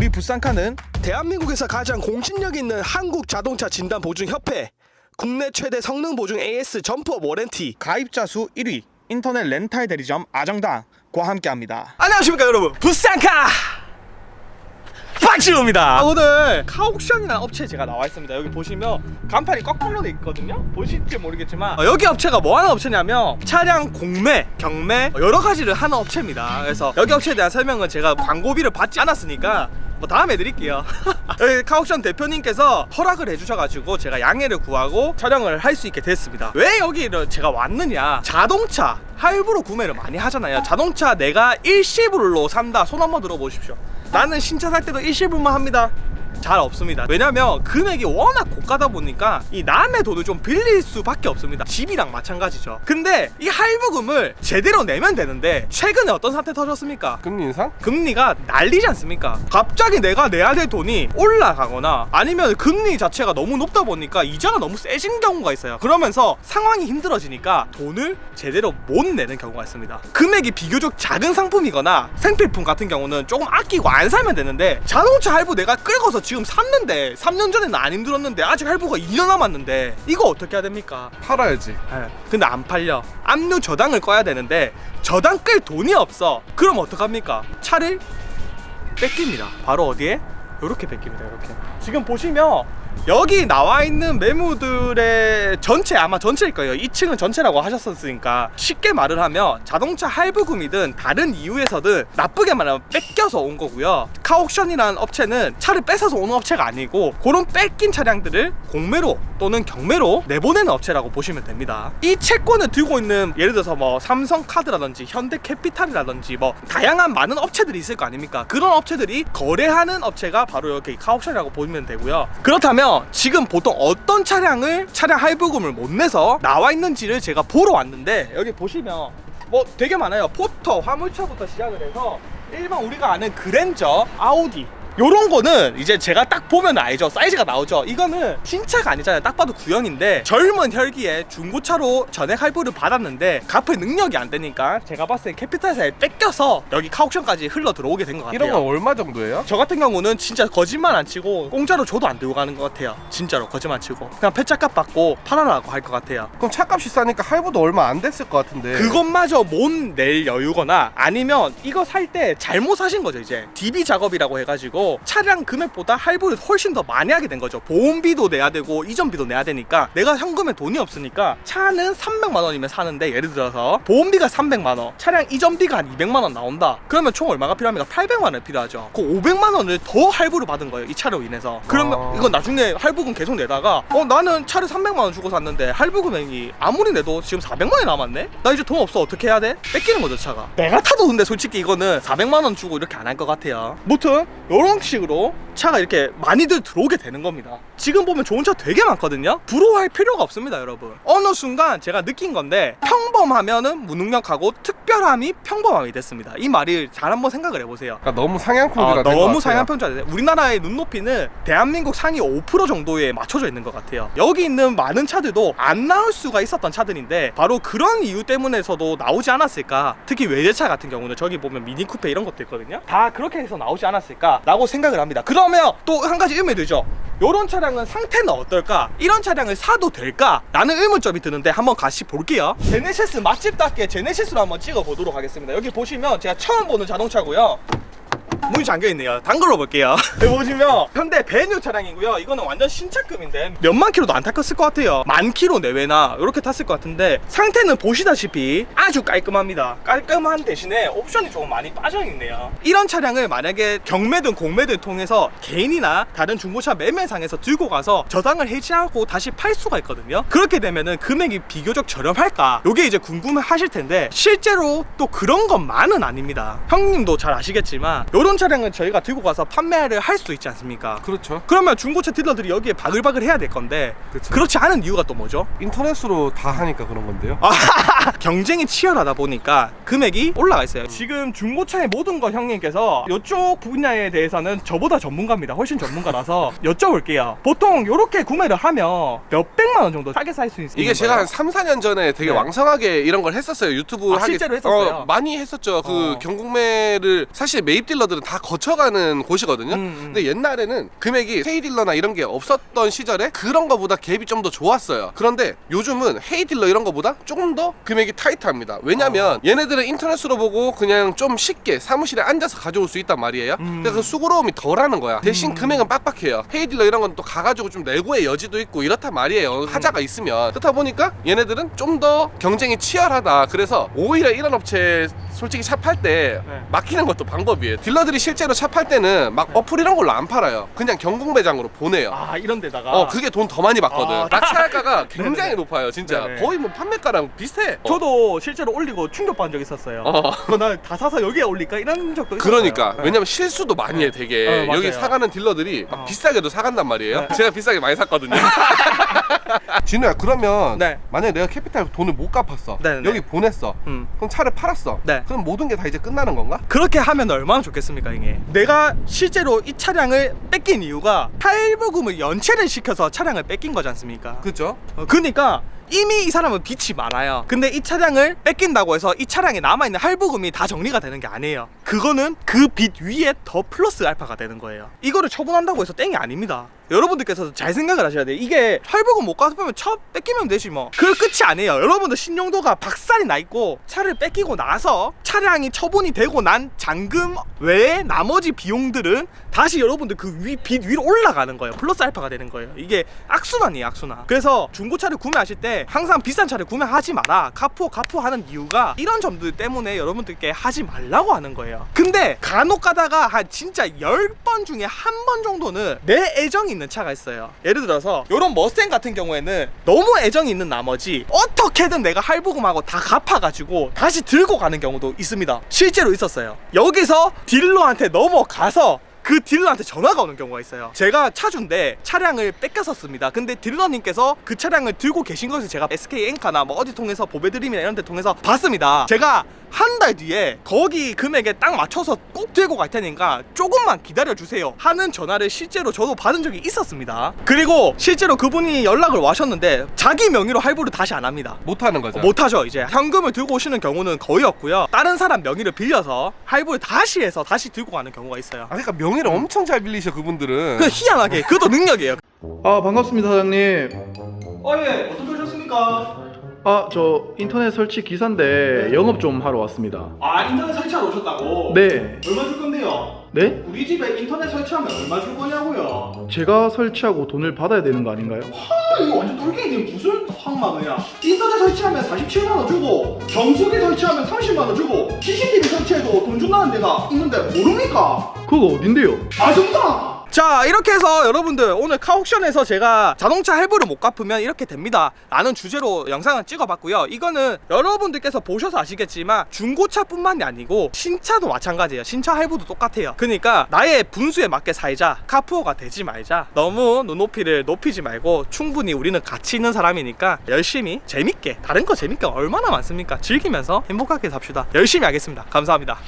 우리 부산카는 대한민국에서 가장 공신력 있는 한국자동차진단보증협회, 국내 최대 성능보증 AS 점프업 워런티, 가입자 수 1위 인터넷 렌탈 대리점 아정당과 함께합니다. 안녕하십니까 여러분, 부산카 박지우입니다. 오늘 카옥션이라는 업체에 제가 나와 있습니다. 여기 보시면 간판이 거꾸로 돼 있거든요. 보실지 모르겠지만 여기 업체가 뭐 하는 업체냐면 차량 공매, 경매 여러 가지를 하는 업체입니다. 그래서 여기 업체에 대한 설명은 제가 광고비를 받지 않았으니까 뭐 다음에 드릴게요. 여기 카옥션 대표님께서 허락을 해주셔가지고 제가 양해를 구하고 촬영을 할 수 있게 됐습니다. 왜 여기를 제가 왔느냐, 자동차 할부로 구매를 많이 하잖아요. 자동차 내가 일시불로 산다, 손 한번 들어보십시오. 나는 신차 살 때도 일시불만 합니다. 잘 없습니다. 왜냐면 금액이 워낙 고가다 보니까 이 남의 돈을 좀 빌릴 수밖에 없습니다. 집이랑 마찬가지죠. 근데 이 할부금을 제대로 내면 되는데 최근에 어떤 사태 터졌습니까? 금리 인상? 금리가 난리지 않습니까? 갑자기 내가 내야 될 돈이 올라가거나 아니면 금리 자체가 너무 높다 보니까 이자가 너무 세진 경우가 있어요. 그러면서 상황이 힘들어지니까 돈을 제대로 못 내는 경우가 있습니다. 금액이 비교적 작은 상품이거나 생필품 같은 경우는 조금 아끼고 안 사면 되는데, 자동차 할부 내가 끌고서 지금 샀는데 3년 전에는 안 힘들었는데 아직 할부가 2년 남았는데 이거 어떻게 해야 됩니까? 팔아야지. 근데 안 팔려. 압류 저당을 꺼야 되는데 저당 끌 돈이 없어. 그럼 어떡합니까? 차를 뺏깁니다. 바로 어디에? 요렇게 뺏깁니다. 이렇게 지금 보시면 여기 나와 있는 매물들의 전체, 아마 전체일 거예요. 2층은 전체라고 하셨었으니까 쉽게 말을 하면 자동차 할부금이든 다른 이유에서든 나쁘게 말하면 뺏겨서 온 거고요. 카옥션이라는 업체는 차를 뺏어서 오는 업체가 아니고 그런 뺏긴 차량들을 공매로 또는 경매로 내보내는 업체라고 보시면 됩니다. 이 채권을 들고 있는, 예를 들어서 뭐 삼성카드라든지 현대캐피탈이라든지 뭐 다양한 많은 업체들이 있을 거 아닙니까? 그런 업체들이 거래하는 업체가 바로 여기 카옥션이라고 보시면 되고요. 그렇다면 지금 보통 어떤 차량을 차량 할부금을 못 내서 나와 있는지를 제가 보러 왔는데, 여기 보시면 뭐 되게 많아요. 포터, 화물차부터 시작을 해서 일반 우리가 아는 그랜저, 아우디 요런 거는 이제 제가 딱 보면 알죠. 사이즈가 나오죠. 이거는 신차가 아니잖아요. 딱 봐도 구형인데 젊은 혈기에 중고차로 전액 할부를 받았는데 갚을 능력이 안 되니까 제가 봤을 때 캐피탈사에 뺏겨서 여기 카옥션까지 흘러 들어오게 된 것 같아요. 이런 건 얼마 정도예요? 저 같은 경우는 진짜 거짓말 안 치고 공짜로 줘도 안 들고 가는 것 같아요. 진짜로 거짓말 안 치고 그냥 폐차값 받고 팔아라고 할 것 같아요. 그럼 차값이 싸니까 할부도 얼마 안 됐을 것 같은데. 그것마저 못 낼 여유거나 아니면 이거 살 때 잘못 사신 거죠. 이제 DB 작업이라고 해가지고 차량 금액보다 할부를 훨씬 더 많이 하게 된 거죠. 보험비도 내야 되고 이전비도 내야 되니까 내가 현금에 돈이 없으니까 차는 300만 원이면 사는데, 예를 들어서 보험비가 300만 원, 차량 이전비가 한 200만 원 나온다. 그러면 총 얼마가 필요합니까? 800만 원 필요하죠. 그 500만 원을 더 할부를 받은 거예요. 이 차로 인해서. 그러면 이건 나중에 할부금 계속 내다가 나는 차를 300만 원 주고 샀는데 할부 금액이 아무리 내도 지금 400만 원이 남았네? 나 이제 돈 없어. 어떻게 해야 돼? 뺏기는 거죠, 차가. 내가 타도 근데 솔직히 이거는 400만 원 주고 이렇게 안 할 것 같아요. 무튼 요런 식으로 차가 이렇게 많이들 들어오게 되는 겁니다. 지금 보면 좋은 차 되게 많거든요. 부러워할 필요가 없습니다, 여러분. 어느 순간 제가 느낀 건데, 평범하면은 무능력하고 특별함이 평범함이 됐습니다. 이 말을 잘 한번 생각을 해보세요. 그러니까 너무 상향평준화 된 것 너무 같아요. 상향평준화 됐어요. 우리나라의 눈높이는 대한민국 상위 5% 정도에 맞춰져 있는 것 같아요. 여기 있는 많은 차들도 안 나올 수가 있었던 차들인데 바로 그런 이유 때문에서도 나오지 않았을까. 특히 외제차 같은 경우는 저기 보면 미니쿠페 이런 것도 있거든요. 다 그렇게 해서 나오지 않았을까 라고 생각을 합니다. 그러면 또 한 가지 의문이 들죠. 이런 차량은 상태는 어떨까? 이런 차량을 사도 될까? 라는 의문점이 드는데 한번 같이 볼게요. 제네시스 맛집답게 제네시스로 한번 찍어 보도록 하겠습니다. 여기 보시면 제가 처음 보는 자동차고요. 문이 잠겨있네요. 담글어 볼게요. 여기 보시면 현대 베뉴 차량이고요. 이거는 완전 신차급인데 몇만 킬로도 안 탔을 것 같아요. 10,000km 내외나 이렇게 탔을 것 같은데 상태는 보시다시피 아주 깔끔합니다. 깔끔한 대신에 옵션이 조금 많이 빠져있네요. 이런 차량을 만약에 경매든 공매든 통해서 개인이나 다른 중고차 매매상에서 들고 가서 저당을 해지하고 다시 팔 수가 있거든요. 그렇게 되면은 금액이 비교적 저렴할까? 요게 이제 궁금해 하실 텐데 실제로 또 그런 것만은 아닙니다. 형님도 잘 아시겠지만 요런 차량은 저희가 들고 가서 판매를 할 수 있지 않습니까? 그렇죠. 그러면 중고차 딜러들이 여기에 바글바글 해야 될 건데 그쵸. 그렇지 않은 이유가 또 뭐죠? 인터넷으로 다 하니까 그런 건데요. 경쟁이 치열하다 보니까 금액이 올라가 있어요. 지금 중고차의 모든 것 형님께서 이쪽 분야에 대해서는 저보다 전문가입니다. 훨씬 전문가라서 여쭤볼게요. 보통 이렇게 구매를 하면 몇백만 원 정도 싸게 살 수 있는 이게 제가 거예요? 한 3, 4년 전에 되게 네. 왕성하게 이런 걸 했었어요. 유튜브 하기 실제로 했었어요? 많이 했었죠. 그 경공매를 사실 매입 딜러들은 다 거쳐가는 곳이거든요. 근데 옛날에는 금액이 헤이딜러나 이런 게 없었던 시절에 그런 거보다 갭이 좀 더 좋았어요. 그런데 요즘은 헤이딜러 이런 거보다 조금 더 금액이 타이트합니다. 왜냐면 얘네들은 인터넷으로 보고 그냥 좀 쉽게 사무실에 앉아서 가져올 수 있단 말이에요. 그래서 그 수고로움이 덜하는 거야. 대신 금액은 빡빡해요. 헤이딜러 이런 건 또 가가지고 좀 내고의 여지도 있고 이렇단 말이에요. 하자가 있으면. 그렇다 보니까 얘네들은 좀 더 경쟁이 치열하다. 그래서 오히려 이런 업체 솔직히 차 팔 때 네. 맡기는 것도 방법이에요. 딜러들이 실제로 차 팔 때는 막 어플 이런 걸로 안 팔아요. 그냥 경공 매장으로 보내요. 아 이런 데다가 그게 돈 더 많이 받거든. 아. 낙찰가가 굉장히 높아요, 진짜. 네네. 거의 뭐 판매가랑 비슷해. 저도 실제로 올리고 충격받은 적 있었어요. 그거 나 다 사서 여기에 올릴까 이런 적도 있었어요. 그러니까 네. 왜냐면 실수도 많이 해 되게. 맞아요. 여기 사가는 딜러들이 막 비싸게도 사간단 말이에요. 네. 제가 비싸게 많이 샀거든요. 진우야, 그러면 네. 만약에 내가 캐피탈 돈을 못 갚았어. 네네. 여기 보냈어. 그럼 차를 팔았어. 네. 그럼 모든 게 다 이제 끝나는 건가? 그렇게 하면 얼마나 좋겠습니까 이게. 내가 실제로 이 차량을 뺏긴 이유가 할부금을 연체를 시켜서 차량을 뺏긴 거지 않습니까? 그죠? 그러니까 이미 이 사람은 빚이 많아요. 근데 이 차량을 뺏긴다고 해서 이 차량에 남아있는 할부금이 다 정리가 되는 게 아니에요. 그거는 그 빚 위에 더 플러스 알파가 되는 거예요. 이거를 처분한다고 해서 땡이 아닙니다. 여러분들께서 잘 생각을 하셔야 돼요. 이게 할부금 못 갚으면 차 뺏기면 되지 뭐. 그 끝이 아니에요. 여러분들 신용도가 박살이 나 있고 차를 뺏기고 나서 차량이 처분이 되고 난 잔금 외에 나머지 비용들은 다시 여러분들 그 빚 위로 올라가는 거예요. 플러스 알파가 되는 거예요. 이게 악순환이에요, 악순환. 그래서 중고차를 구매하실 때 항상 비싼 차를 구매하지 마라. 카푸어 하는 이유가 이런 점들 때문에 여러분들께 하지 말라고 하는 거예요. 근데 간혹 가다가 한 진짜 10번 중에 한 번 정도는 내 애정이 있는 차가 있어요. 예를 들어서 이런 머스탱 같은 경우에는 너무 애정이 있는 나머지 어떻게든 내가 할부금하고 다 갚아가지고 다시 들고 가는 경우도 있습니다. 실제로 있었어요. 여기서 딜러한테 넘어가서 그 딜러한테 전화가 오는 경우가 있어요. 제가 차주인데 차량을 뺏겼었습니다. 근데 딜러님께서 그 차량을 들고 계신 것을 제가 SK엔카나 뭐 어디 통해서 보배드림이나 이런 데 통해서 봤습니다. 제가 한 달 뒤에 거기 금액에 딱 맞춰서 꼭 들고 갈 테니까 조금만 기다려주세요 하는 전화를 실제로 저도 받은 적이 있었습니다. 그리고 실제로 그분이 연락을 와셨는데 자기 명의로 할부를 다시 안 합니다. 못하는 거죠. 못하죠. 이제 현금을 들고 오시는 경우는 거의 없고요. 다른 사람 명의를 빌려서 할부를 다시 해서 다시 들고 가는 경우가 있어요. 그러니까 명의를 엄청 잘 빌리셔 그분들은. 그 희한하게 그것도 능력이에요. 아 반갑습니다 사장님. 예, 어떻게 오셨습니까? 아 저 인터넷 설치 기사인데 영업 좀 하러 왔습니다. 아, 인터넷 설치하러 오셨다고? 네. 얼마 줄 건데요? 네? 우리 집에 인터넷 설치하면 얼마 줄 거냐고요? 제가 설치하고 돈을 받아야 되는 거 아닌가요? 아, 이거 완전 돌갱이 무슨 황망이야? 인터넷 설치하면 47만 원 주고 정수기 설치하면 30만 원 주고 CCTV 설치해도 돈 준다는 데가 있는데 모릅니까? 그거 어딘데요? 아줌마! 자, 이렇게 해서 여러분들 오늘 카옥션에서 제가 자동차 할부를 못 갚으면 이렇게 됩니다 라는 주제로 영상을 찍어봤고요. 이거는 여러분들께서 보셔서 아시겠지만 중고차뿐만이 아니고 신차도 마찬가지예요. 신차 할부도 똑같아요. 그러니까 나의 분수에 맞게 살자. 카푸어가 되지 말자. 너무 눈높이를 높이지 말고 충분히 우리는 가치 있는 사람이니까 열심히 재밌게, 다른 거 재밌게 얼마나 많습니까? 즐기면서 행복하게 삽시다. 열심히 하겠습니다. 감사합니다.